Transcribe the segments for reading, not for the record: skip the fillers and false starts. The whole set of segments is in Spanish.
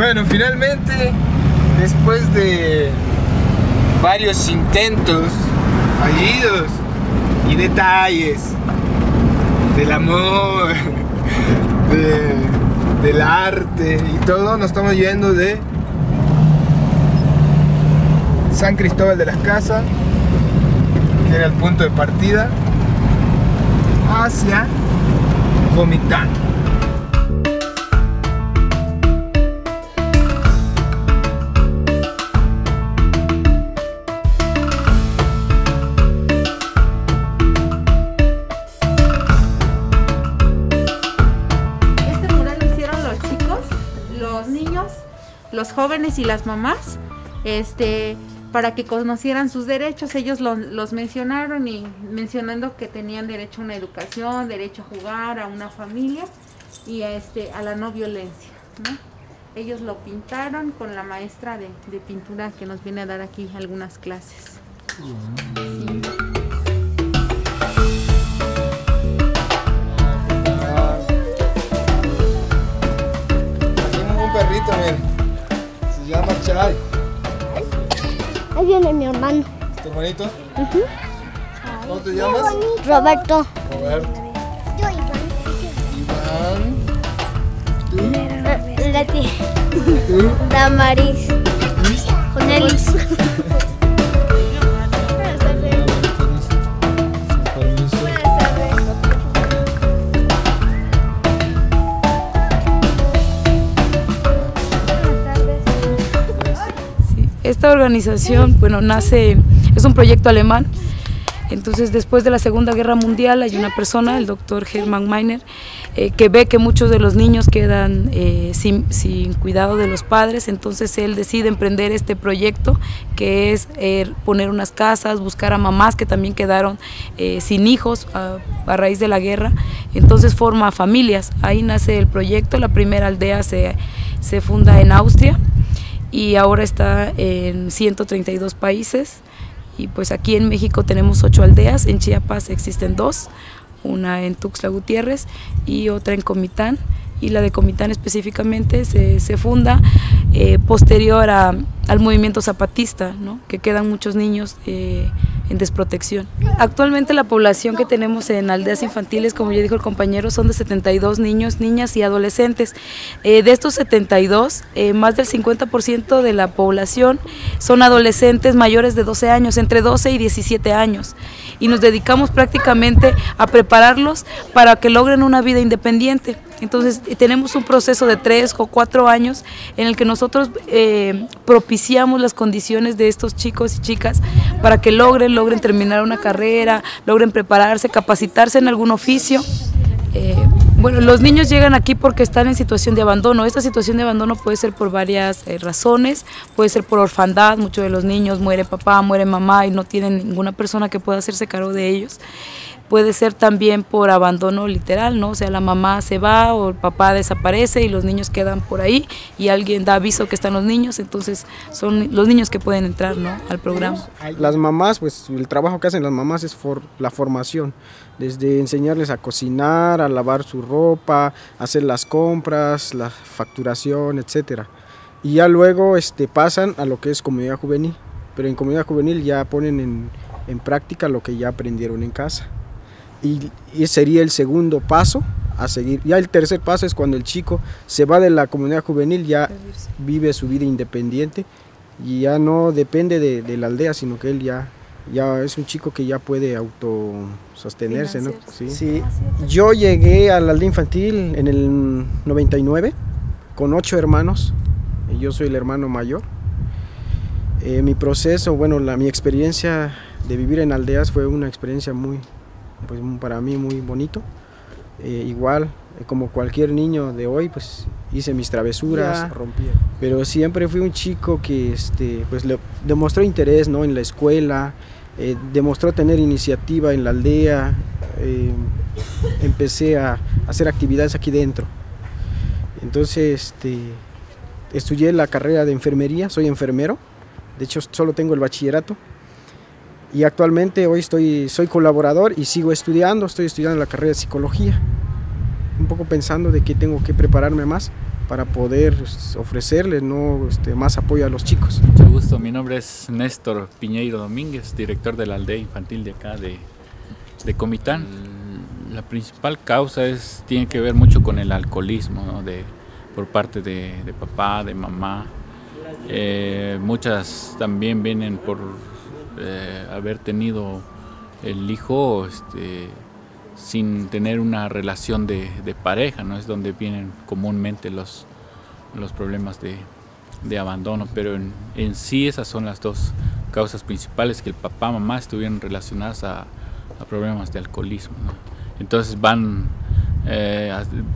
Bueno, finalmente, después de varios intentos fallidos y detalles del amor, del arte y todo, nos estamos yendo de San Cristóbal de las Casas, que era el punto de partida, hacia Comitán. Los jóvenes y las mamás, para que conocieran sus derechos. Ellos los mencionaron, y mencionando que tenían derecho a una educación, derecho a jugar, a una familia y a la no violencia, ¿no? Ellos lo pintaron con la maestra de pintura que nos viene a dar aquí algunas clases. Sí. Un perrito, miren. Se llama Chay. Ahí viene mi hermano. ¿Tu hermanito? ¿Cómo te Qué llamas? bonito. Roberto. Roberto. Yo, Iván. Iván. ¿Tú? Leti. ¿Tú? Damaris. Jonelis. Esta organización, bueno, es un proyecto alemán. Entonces, después de la Segunda Guerra Mundial, hay una persona, el doctor Hermann Meiner, que ve que muchos de los niños quedan sin cuidado de los padres. Entonces él decide emprender este proyecto, que es poner unas casas, buscar a mamás que también quedaron sin hijos a raíz de la guerra. Entonces forma familias. Ahí nace el proyecto. La primera aldea se funda en Austria y ahora está en 132 países. Y pues aquí en México tenemos 8 aldeas, en Chiapas existen 2, una en Tuxtla Gutiérrez y otra en Comitán. Y la de Comitán específicamente se funda posterior al movimiento zapatista, ¿no? Que quedan muchos niños en desprotección. Actualmente la población que tenemos en aldeas infantiles, como ya dijo el compañero, son de 72 niños, niñas y adolescentes. De estos 72, más del 50% de la población son adolescentes mayores de 12 años, entre 12 y 17 años. Y nos dedicamos prácticamente a prepararlos para que logren una vida independiente. Entonces tenemos un proceso de 3 o 4 años en el que nosotros propiciamos las condiciones de estos chicos y chicas para que logren terminar una carrera, logren prepararse, capacitarse en algún oficio. Bueno, los niños llegan aquí porque están en situación de abandono. Esta situación de abandono puede ser por varias razones, puede ser por orfandad. Muchos de los niños muere papá, muere mamá y no tienen ninguna persona que pueda hacerse cargo de ellos. Puede ser también por abandono literal, ¿no? O sea, la mamá se va o el papá desaparece y los niños quedan por ahí y alguien da aviso que están los niños, entonces son los niños que pueden entrar, ¿no?, al programa. Las mamás, pues el trabajo que hacen las mamás es la formación, desde enseñarles a cocinar, a lavar su ropa, hacer las compras, la facturación, etcétera. Y ya luego pasan a lo que es comunidad juvenil, pero en comunidad juvenil ya ponen en práctica lo que ya aprendieron en casa. Y sería el segundo paso a seguir. Ya el tercer paso es cuando el chico se va de la comunidad juvenil, ya vive su vida independiente y ya no depende de la aldea, sino que él ya es un chico que ya puede autosostenerse, ¿no? Sí. Sí. Yo llegué a la aldea infantil en el 99 con 8 hermanos, y yo soy el hermano mayor. Mi proceso, bueno, mi experiencia de vivir en aldeas fue una experiencia pues para mí muy bonito. Igual como cualquier niño de hoy, pues hice mis travesuras, pero siempre fui un chico que pues demostró interés, ¿no?, en la escuela, demostró tener iniciativa en la aldea. Empecé a hacer actividades aquí dentro. Entonces estudié la carrera de enfermería, soy enfermero, de hecho solo tengo el bachillerato. Y actualmente hoy soy colaborador y sigo estoy estudiando la carrera de psicología, un poco pensando de que tengo que prepararme más para poder ofrecerles, ¿no? Más apoyo a los chicos. Mucho gusto, mi nombre es Néstor Piñeiro Domínguez, director de la aldea infantil de acá de Comitán. La principal causa tiene que ver mucho con el alcoholismo, ¿no? Por parte de papá, de mamá. Muchas también vienen por haber tenido el hijo sin tener una relación de pareja, ¿no? Es donde vienen comúnmente los problemas de abandono, pero en sí esas son las dos causas principales, que el papá, mamá estuvieron relacionadas a problemas de alcoholismo, ¿no? Entonces van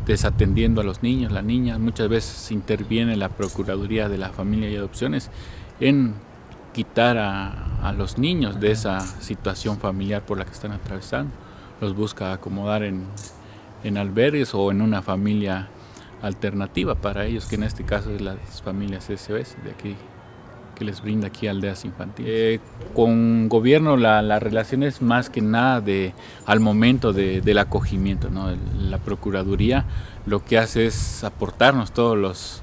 desatendiendo a los niños, las niñas. Muchas veces interviene la Procuraduría de la Familia y Adopciones en quitar a los niños de esa situación familiar por la que están atravesando. Los busca acomodar en albergues o en una familia alternativa para ellos, que en este caso es las familias SOS de aquí, que les brinda aquí aldeas infantiles. Con gobierno la relación es más que nada al momento del acogimiento, ¿no? La Procuraduría lo que hace es aportarnos todos los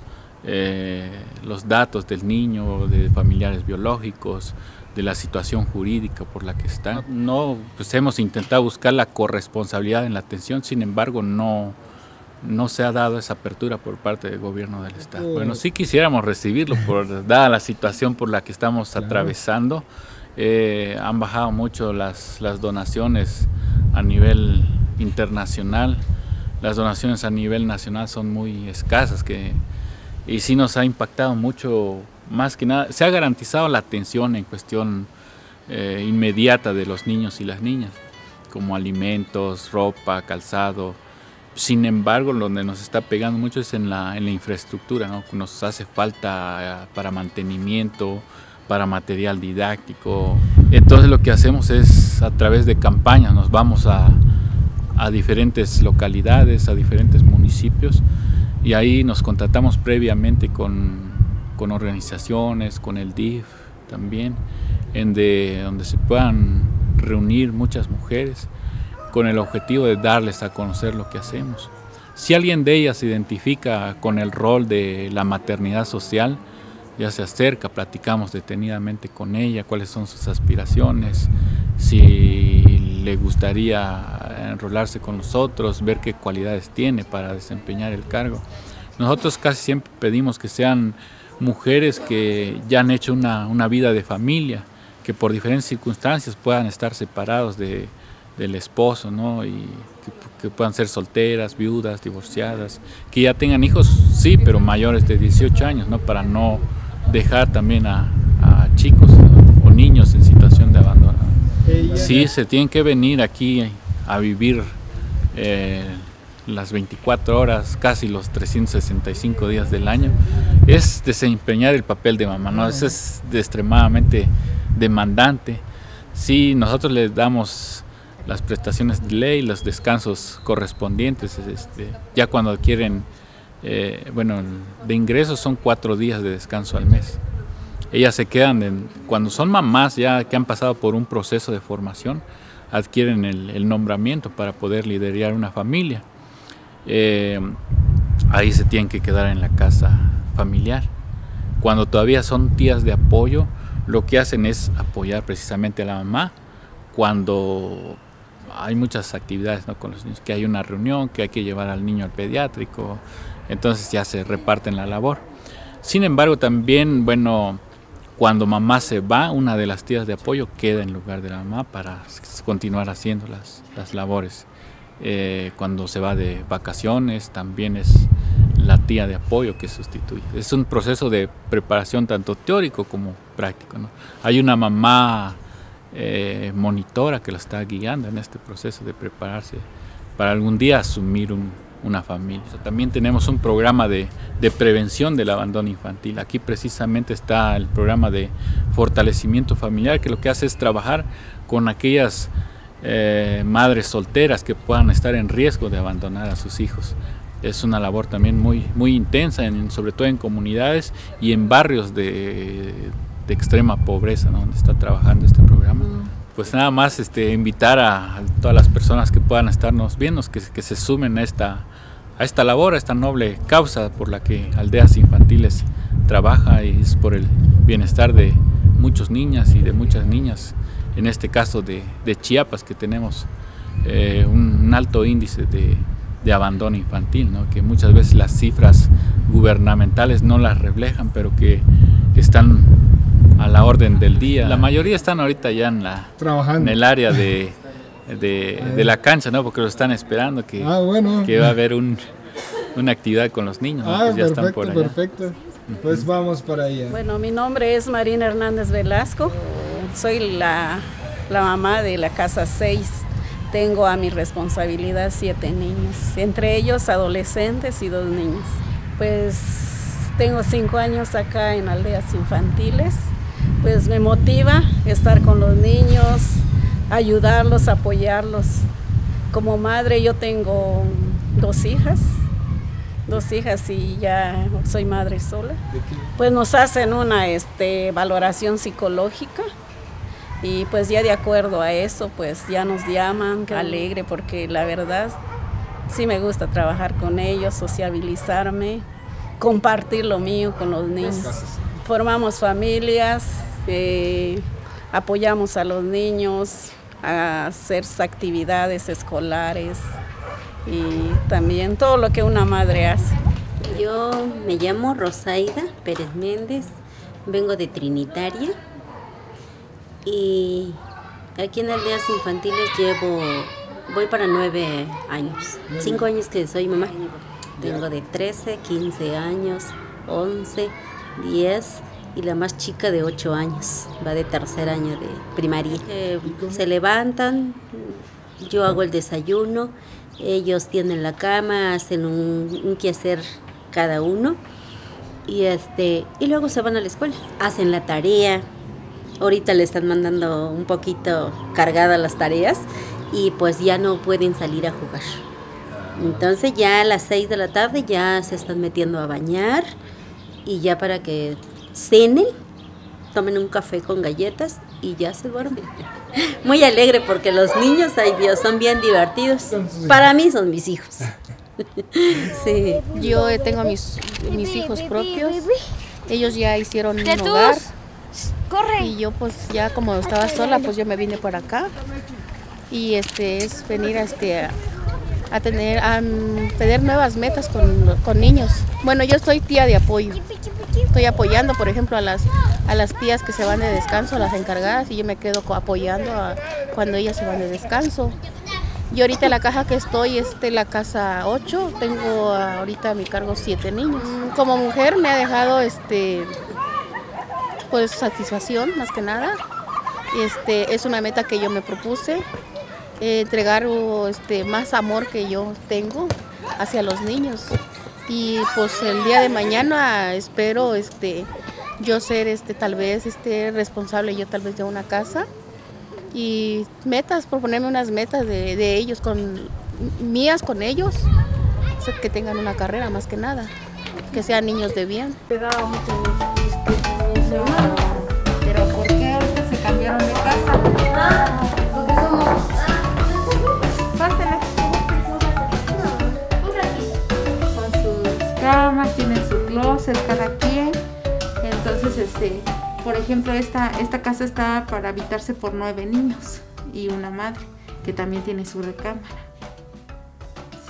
datos del niño, de familiares biológicos, de la situación jurídica por la que está. No, pues hemos intentado buscar la corresponsabilidad en la atención, sin embargo no se ha dado esa apertura por parte del gobierno del estado. Bueno, sí quisiéramos recibirlo, dada la situación por la que estamos atravesando. Han bajado mucho las donaciones a nivel internacional. Las donaciones a nivel nacional son muy escasas, y sí nos ha impactado mucho. Más que nada, se ha garantizado la atención en cuestión inmediata de los niños y las niñas, como alimentos, ropa, calzado. Sin embargo, donde nos está pegando mucho es en la infraestructura, ¿no? Nos hace falta para mantenimiento, para material didáctico. Entonces lo que hacemos es, a través de campañas, nos vamos a diferentes localidades, a diferentes municipios, y ahí nos contactamos previamente con organizaciones, con el DIF también, donde se puedan reunir muchas mujeres con el objetivo de darles a conocer lo que hacemos. Si alguien de ellas se identifica con el rol de la maternidad social, ya se acerca, platicamos detenidamente con ella, cuáles son sus aspiraciones, si le gustaría enrolarse con nosotros, ver qué cualidades tiene para desempeñar el cargo. Nosotros casi siempre pedimos que sean mujeres que ya han hecho una vida de familia, que por diferentes circunstancias puedan estar separados del esposo, ¿no? Y que puedan ser solteras, viudas, divorciadas, que ya tengan hijos, sí, pero mayores de 18 años, ¿no? Para no dejar también a chicos, ¿no? O niños en situación de abandono. Sí, se tienen que venir aquí a vivir las 24 horas, casi los 365 días del año. Es desempeñar el papel de mamá, ¿no? Eso es extremadamente demandante. Sí, nosotros les damos las prestaciones de ley, los descansos correspondientes, ya cuando adquieren, bueno, de ingresos son 4 días de descanso al mes. Ellas se quedan, cuando son mamás ya que han pasado por un proceso de formación, adquieren el nombramiento para poder liderar una familia. Ahí se tienen que quedar en la casa familiar. Cuando todavía son tías de apoyo, lo que hacen es apoyar precisamente a la mamá cuando hay muchas actividades, ¿no? Con los niños, que hay una reunión, que hay que llevar al niño al pediátrico, entonces ya se reparten la labor. Sin embargo, también, bueno, cuando mamá se va, una de las tías de apoyo queda en lugar de la mamá para continuar haciendo las labores. Cuando se va de vacaciones, también es la tía de apoyo que sustituye. Es un proceso de preparación tanto teórico como práctico, ¿no? Hay una mamá monitora que la está guiando en este proceso de prepararse para algún día asumir una familia. También tenemos un programa de prevención del abandono infantil. Aquí precisamente está el programa de fortalecimiento familiar, que lo que hace es trabajar con aquellas madres solteras que puedan estar en riesgo de abandonar a sus hijos. Es una labor también muy intensa, sobre todo en comunidades y en barrios de extrema pobreza, ¿no? Donde está trabajando este programa. Pues nada más invitar a todas las personas que puedan estarnos viendo, que se sumen a esta labor, a esta noble causa por la que Aldeas Infantiles trabaja, y es por el bienestar de muchas niñas y de muchas niñas, en este caso de Chiapas, que tenemos un alto índice de abandono infantil, ¿no? Que muchas veces las cifras gubernamentales no las reflejan, pero que están a la orden del día. La mayoría están ahorita ya en el área de la cancha, ¿no? Porque lo están esperando, que va a haber una actividad con los niños, ¿no? Pues ya están por allá. Perfecto. Pues vamos para allá. Bueno, mi nombre es Marina Hernández Velasco, soy la mamá de la casa 6. Tengo a mi responsabilidad 7 niños, entre ellos adolescentes y 2 niños. Pues tengo 5 años acá en Aldeas Infantiles, pues me motiva estar con los niños, ayudarlos, apoyarlos. Como madre yo tengo 2 hijas y ya soy madre sola. Pues nos hacen una valoración psicológica. Y pues ya de acuerdo a eso, pues ya nos llaman, alegre, porque la verdad sí me gusta trabajar con ellos, sociabilizarme, compartir lo mío con los niños. Formamos familias, apoyamos a los niños a hacer actividades escolares y también todo lo que una madre hace. Yo me llamo Rosaida Pérez Méndez, vengo de Trinitaria. Y aquí en Aldeas Infantiles voy para 9 años, 5 años que soy mamá. Tengo de 13, 15 años, 11, 10 y la más chica de 8 años, va de 3er año de primaria. Se levantan, yo hago el desayuno, ellos tienen la cama, hacen un quehacer cada uno y luego se van a la escuela, hacen la tarea. Ahorita le están mandando un poquito cargadas las tareas y pues ya no pueden salir a jugar. Entonces ya a las 6 de la tarde ya se están metiendo a bañar y ya para que cenen, tomen un café con galletas y ya se duermen. Muy alegre porque los niños, ay Dios, son bien divertidos. Para mí son mis hijos. Sí. Yo tengo a mis hijos propios. Ellos ya hicieron un hogar. Corre. Y yo pues ya como estaba sola, pues yo me vine por acá. Y es venir a tener nuevas metas con niños. Bueno, yo soy tía de apoyo. Estoy apoyando, por ejemplo, a las tías que se van de descanso, a las encargadas, y yo me quedo apoyando cuando ellas se van de descanso. Yo ahorita en la caja que estoy, la casa 8, tengo ahorita a mi cargo 7 niños. Como mujer me ha dejado pues satisfacción más que nada. Es una meta que yo me propuse, entregar más amor que yo tengo hacia los niños. Y pues el día de mañana espero yo ser tal vez responsable yo tal vez de una casa, y metas, proponerme unas metas de ellos mías con ellos, que tengan una carrera más que nada, que sean niños de bien. Pegaba mucho pero ¿por qué ahorita se cambiaron de casa? Porque somos... Pásale. Con sus camas, tienen su closet cada quien. Entonces, por ejemplo, esta casa está para habitarse por 9 niños y una madre que también tiene su recámara.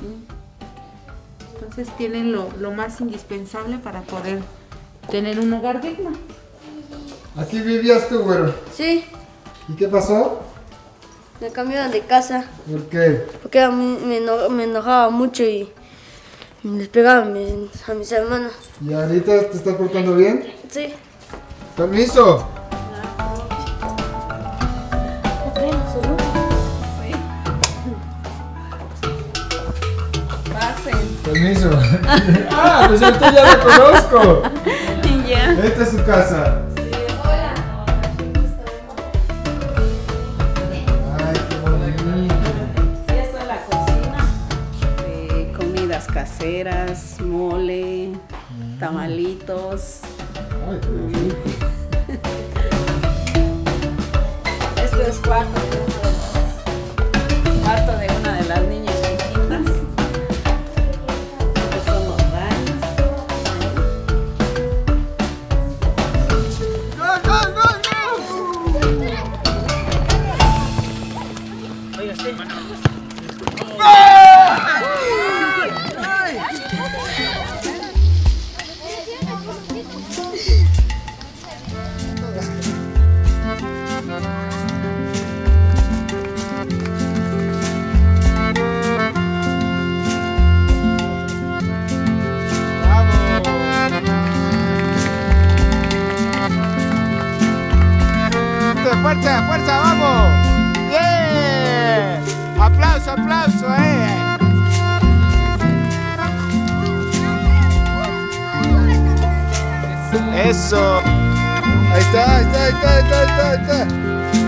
¿Sí? Entonces tienen lo más indispensable para poder tener un hogar digno. ¿Aquí vivías tú, güero? Sí, ¿Y qué pasó? me cambiaron de casa. ¿Por qué? Porque a mí me enojaba mucho y les pegaba a mis hermanos. ¿Y ahorita te estás portando bien? Sí. ¡Permiso! Permiso. Ah, pues esto ya lo conozco. Ya. Esta es su casa. Ay, qué bonito. Esta es la cocina. Comidas caseras, mole, tamalitos. Ay, qué bonito. Esto es cuarto de una de las niñas chiquitas. Eso. Ahí está, ahí está, ahí está, ahí está, ahí está.